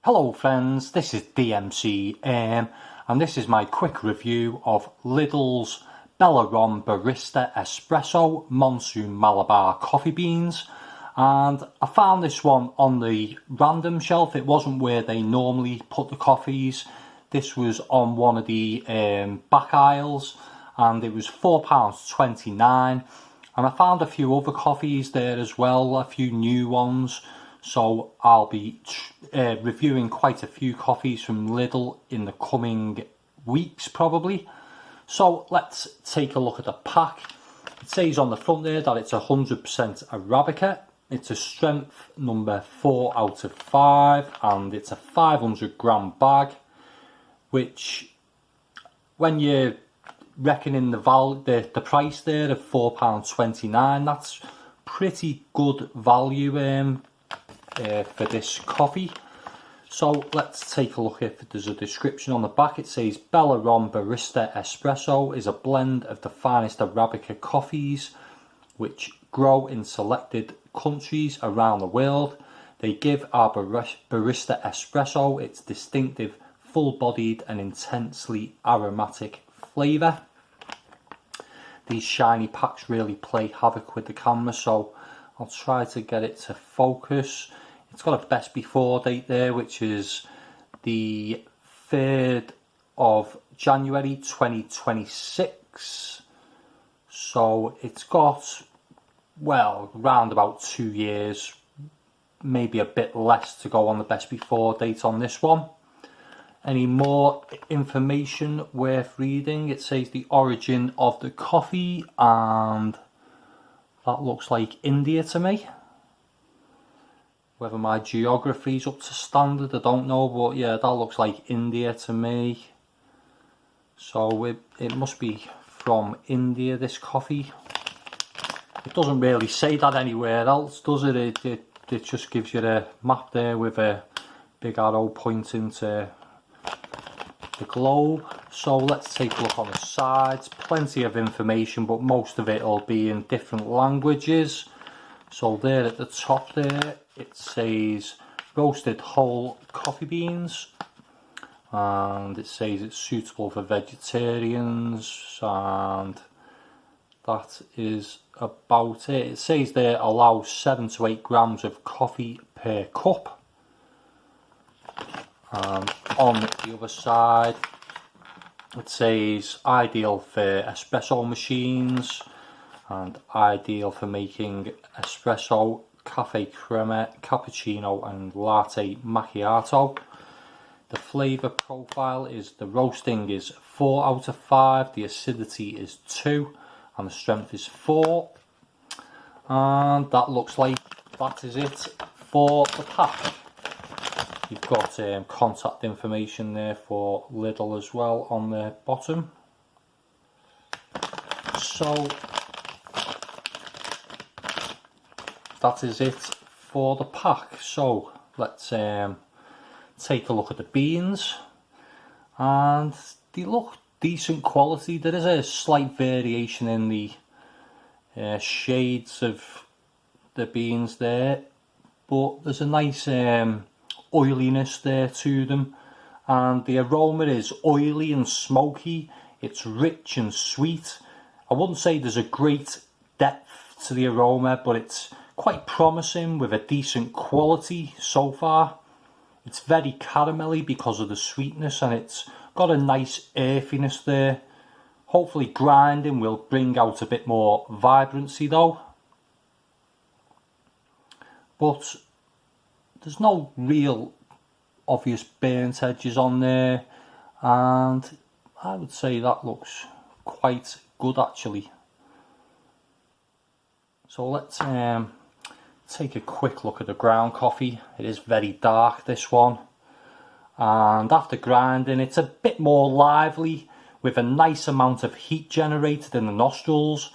Hello friends, this is DMC and this is my quick review of Lidl's Bellarom Barista Espresso Monsooned Malabar coffee beans. And I found this one on the random shelf. It wasn't where they normally put the coffees. This was on one of the back aisles and it was £4.29. And I found a few other coffees there as well, a few new ones. So I'll be reviewing quite a few coffees from Lidl in the coming weeks probably. So let's take a look at the pack. It says on the front there that it's 100% Arabica. It's a strength number 4 out of 5 and it's a 500 gram bag, which when you're reckoning the price there of £4.29, that's pretty good value for this coffee. So let's take a look if there's a description on the back. It says Bellarom Barista Espresso is a blend of the finest Arabica coffees which grow in selected countries around the world. They give our Barista Espresso its distinctive full-bodied and intensely aromatic flavour. These shiny packs really play havoc with the camera, so I'll try to get it to focus. It's got a best before date there, which is the 3rd of January 2026. So it's got, well, around about 2 years, maybe a bit less to go on the best before date on this one. Any more information worth reading? It says the origin of the coffee, and that looks like India to me. Whether my geography's up to standard, I don't know, but yeah, that looks like India to me. So it must be from India, this coffee. It doesn't really say that anywhere else, does it? It just gives you a map there with a big arrow pointing to the globe. So let's take a look on the sides. Plenty of information, but most of it will be in different languages. So there at the top there, it says roasted whole coffee beans, and it says it's suitable for vegetarians, and that is about it. It says there allows 7 to 8 grams of coffee per cup. And on the other side, it says ideal for espresso machines and ideal for making espresso, cafe crema, cappuccino and latte macchiato. The flavour profile is the roasting is 4 out of 5, the acidity is 2 and the strength is 4. And that looks like that is it for the pack. You've got contact information there for Lidl as well on the bottom. So that is it for the pack. So let's take a look at the beans, and they look decent quality. There is a slight variation in the shades of the beans there, but there's a nice oiliness there to them, and the aroma is oily and smoky. It's rich and sweet. I wouldn't say there's a great depth to the aroma, but it's quite promising with a decent quality so far. It's very caramelly because of the sweetness, and it's got a nice earthiness there. Hopefully grinding will bring out a bit more vibrancy though. But there's no real obvious burnt edges on there, and I would say that looks quite good actually. So let's take a quick look at the ground coffee. It is very dark, this one, and after grinding it's a bit more lively with a nice amount of heat generated in the nostrils.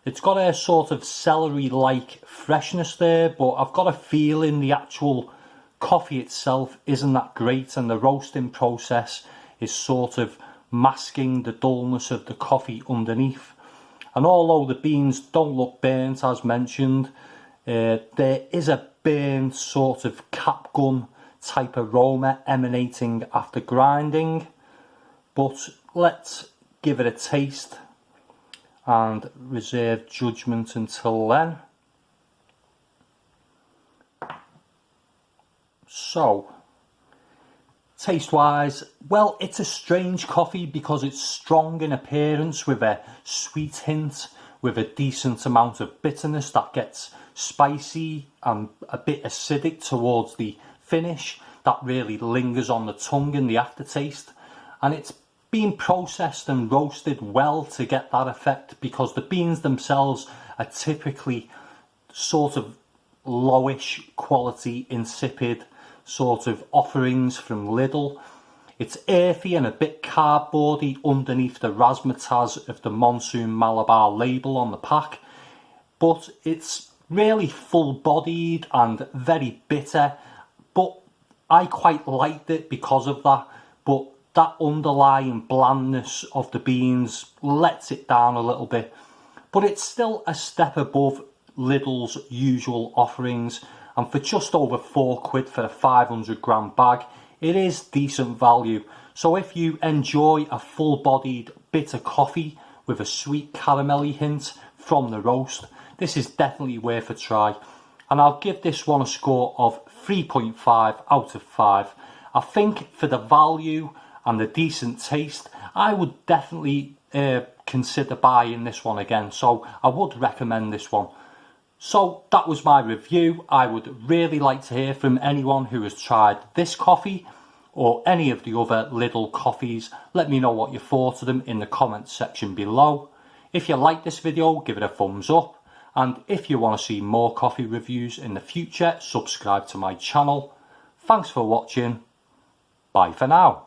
It's got a sort of celery-like freshness there, but I've got a feeling the actual coffee itself isn't that great, and the roasting process is sort of masking the dullness of the coffee underneath. And although the beans don't look burnt as mentioned, there is a burnt sort of cap gun type aroma emanating after grinding, but let's give it a taste and reserve judgment until then. So, taste wise, well, it's a strange coffee because it's strong in appearance with a sweet hint, with a decent amount of bitterness that gets spicy and a bit acidic towards the finish that really lingers on the tongue in the aftertaste. And it's been processed and roasted well to get that effect, because the beans themselves are typically sort of lowish quality, insipid sort of offerings from Lidl. It's earthy and a bit cardboardy underneath the razzmatazz of the Monsooned Malabar label on the pack, but it's really full-bodied and very bitter. But I quite liked it because of that, but that underlying blandness of the beans lets it down a little bit. But it's still a step above Lidl's usual offerings, and for just over £4 for a 500 gram bag, it is decent value. So if you enjoy a full-bodied bitter coffee with a sweet caramelly hint from the roast, this is definitely worth a try. And I'll give this one a score of 3.5 out of 5. I think for the value and the decent taste, I would definitely consider buying this one again. So I would recommend this one. So that was my review. I would really like to hear from anyone who has tried this coffee or any of the other Lidl coffees. Let me know what you thought of them in the comments section below. If you like this video, give it a thumbs up. And if you want to see more coffee reviews in the future, subscribe to my channel. Thanks for watching. Bye for now.